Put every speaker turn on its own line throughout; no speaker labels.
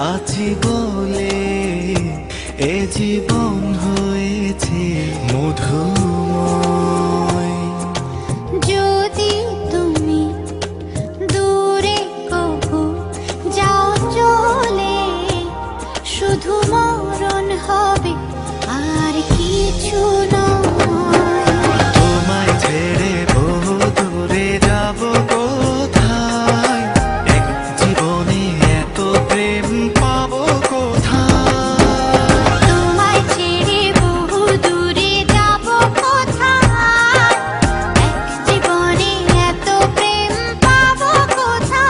আছি বলে এ জীবন হয়েছে মধুময়।
যদি তুমি দূরে কবু যাও চলে, শুধু মরণ হবে আর কিছু নয়।
তোমায় ছেড়ে বহু দূরে যাব কোথায়, এক জীবনে এত প্রেম পাবো কোথায়।
তোমায় ছেড়ে বহু দূরে যাব কোথায়, এক জীবনে এত প্রেম পাবো কোথায়।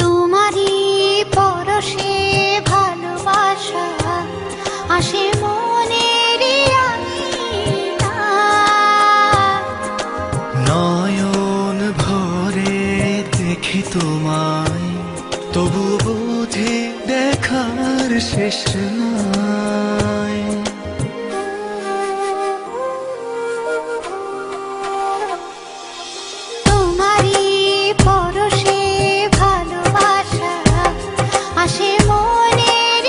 তোমারই পরশে ভালোবাসা আসে মনের
নয়ন ভরে দেখি তোমায়, তবু বুঝি দেখার শেষ নাই।
তোমারই পরশে ভালোবাসা আসে মনের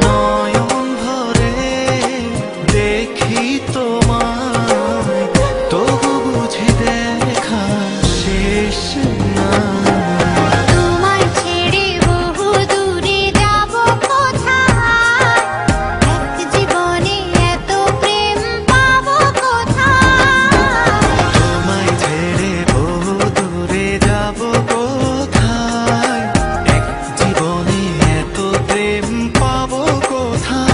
নয়ন ভরে দেখি তোমায়, তবু বুঝি দেখা শেষ নাই।
তোমায় ছেড়ে বহু দূরে যাব কোথায়, এক জীবনে এত প্রেম পাবো কোথায়।
তোমায় ছেড়ে বহু দূরে যাব কোথায়, এক জীবনে এত প্রেম পাবো কোথায়।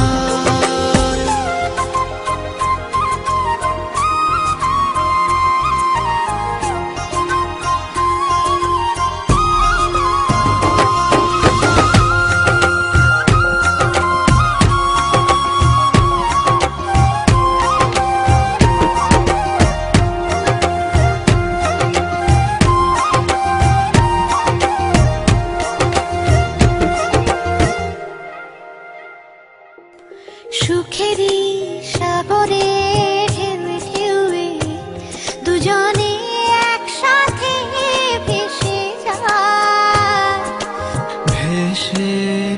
সুখেরই সাগরে ঢেউয়ে ঢেউয়ে দুজনে একসাথে ভেসে যায়।
ভেসে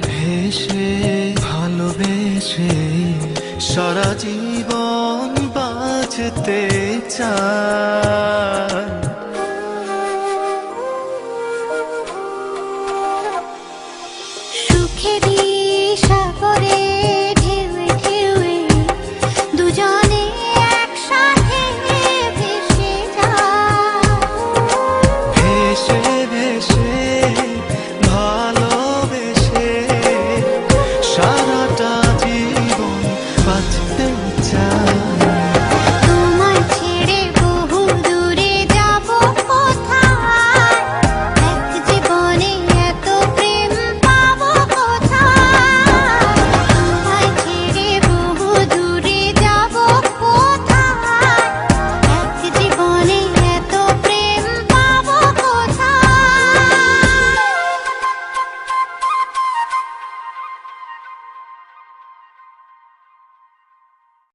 ভেসে ভালোবেসে সারা জীবন বাঁচতে চায়।